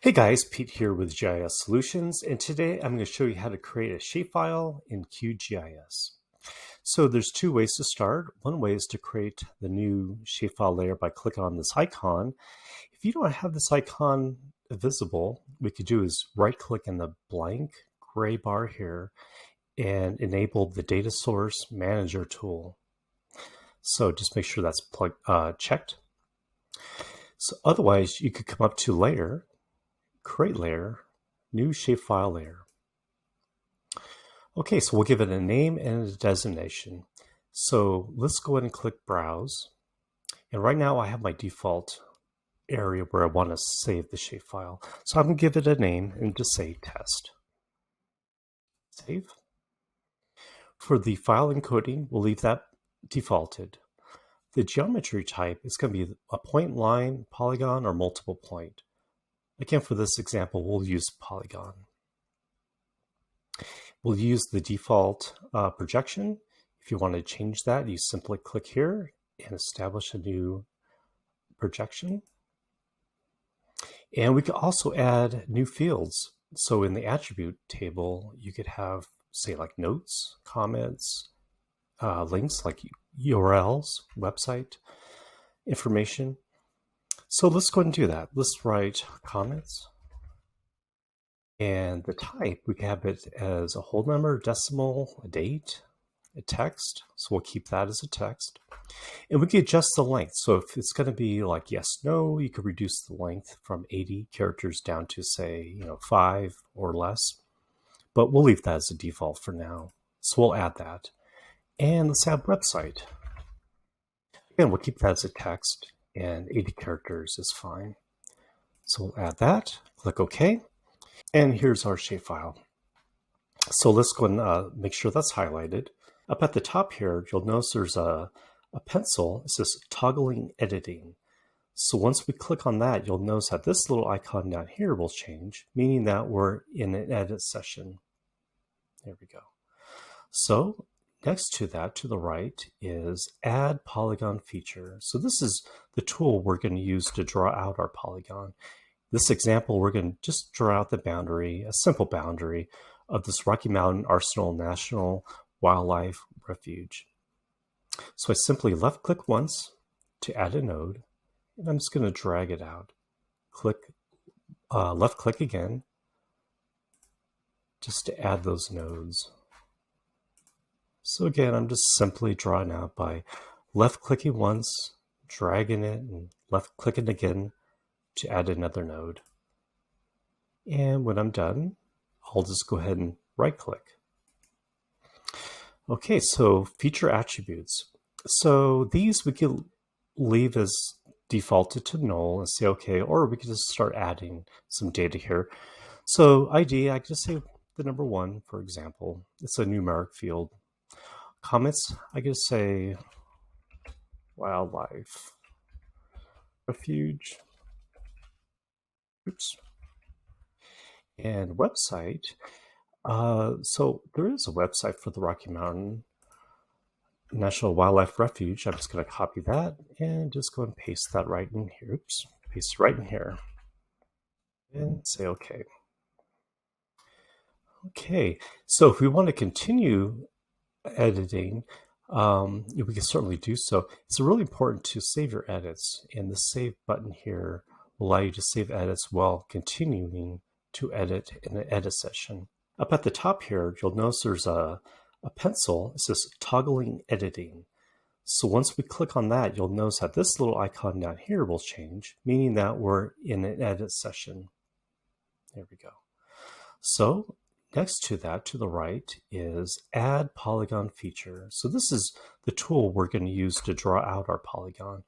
Hey guys, Pete here with GIS Solutions, and today I'm going to show you how to create a shapefile in QGIS. So there's two ways to start. One way is to create the new shapefile layer by clicking on this icon. If you don't have this icon visible, what we could do is right-click in the blank gray bar here and enable the Data Source Manager tool. So just make sure that's checked. So otherwise, you could come up to Layer, Create Layer, New Shapefile Layer. Okay, so we'll give it a name and a designation. So let's go ahead and click Browse. And right now I have my default area where I want to save the shapefile. So I'm going to give it a name and just say Test. Save. For the file encoding, we'll leave that defaulted. The geometry type is going to be a point, line, polygon, or multiple point. Again, for this example, we'll use polygon. We'll use the default projection. If you want to change that, you simply click here and establish a new projection. And we can also add new fields. So in the attribute table, you could have, say, like notes, comments, links like URLs, website information. So let's go ahead and do that. Let's write comments. And the type, we can have it as a whole number, decimal, a date, a text. So we'll keep that as a text. And we can adjust the length. So if it's going to be like yes, no, you could reduce the length from 80 characters down to, say, 5 or less. But we'll leave that as a default for now. So we'll add that. And let's add website. Again, we'll keep that as a text, and 80 characters is fine. So we'll add that, click OK. And here's our shapefile. So let's go and make sure that's highlighted. Up at the top here, you'll notice there's a pencil. It says toggling editing. So once we click on that, you'll notice that this little icon down here will change, meaning that we're in an edit session. There we go. So next to that, to the right, is Add Polygon Feature. So this is the tool we're going to use to draw out our polygon. This example, we're going to just draw out the boundary, a simple boundary, of this Rocky Mountain Arsenal National Wildlife Refuge. So I simply left-click once to add a node, and I'm just going to drag it out. Click, left-click again, just to add those nodes. So again, I'm just simply drawing out by left-clicking once, dragging it, and left-clicking again to add another node. And when I'm done, I'll just go ahead and right-click. Okay, so feature attributes. So these we can leave as defaulted to null and say okay, or we can just start adding some data here. So ID, I can just say the number 1, for example. It's a numeric field. Comments, I can say wildlife refuge. Oops. And website. So there is a website for the Rocky Mountain National Wildlife Refuge. I'm just going to copy that and just go and paste that right in here. Oops, paste it right in here. And say OK. Okay, so if we want to continue editing, we can certainly do so. It's really important to save your edits, and the Save button here will allow you to save edits while continuing to edit in an edit session. Up at the top here, you'll notice there's a pencil. It says toggling editing. So once we click on that, you'll notice that this little icon down here will change, meaning that we're in an edit session. There we go. So next to that, to the right, is Add Polygon Feature. So this is the tool we're going to use to draw out our polygon.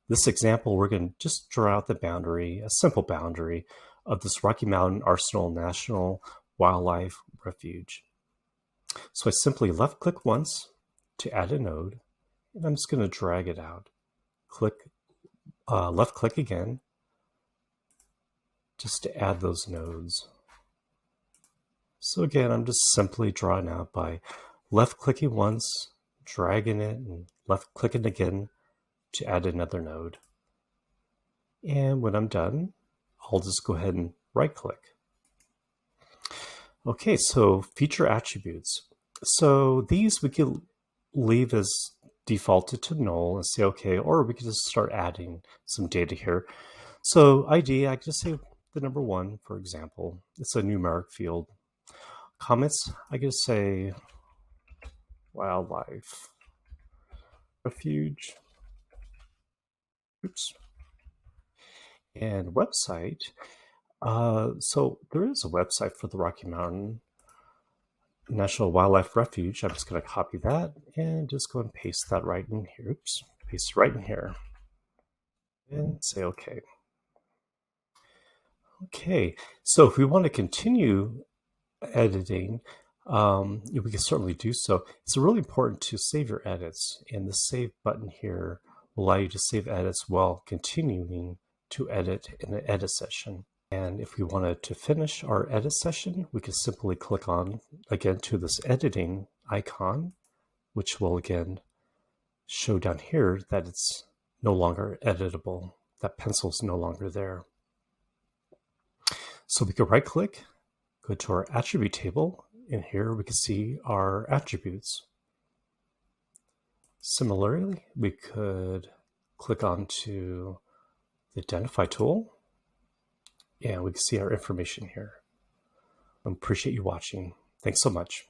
This example, we're going to just draw out the boundary, a simple boundary, of this Rocky Mountain Arsenal National Wildlife Refuge. So I simply left-click once to add a node, and I'm just going to drag it out. Click, left-click again, just to add those nodes. So again, I'm just simply drawing out by left-clicking once, dragging it, and left-clicking again to add another node. And when I'm done, I'll just go ahead and right click. Okay, so feature attributes. So these we could leave as defaulted to null and say okay, or we could just start adding some data here. So ID, I could just say the number 1, for example. It's a numeric field. Comments, I could say wildlife refuge. Oops. And website. So there is a website for the Rocky Mountain National Wildlife Refuge. I'm just going to copy that and just go and paste that right in here. Oops, paste it right in here. And say okay. Okay, so if we want to continue editing, we can certainly do so. It's really important to save your edits, and the save button here will allow you to save edits while continuing to edit in an edit session. And if we wanted to finish our edit session, we could simply click on again to this editing icon, which will again show down here that it's no longer editable. That pencil is no longer there. So we could right click, go to our attribute table, and here we can see our attributes. Similarly, we could click onto the identify tool, and we can see our information here. I appreciate you watching. Thanks so much.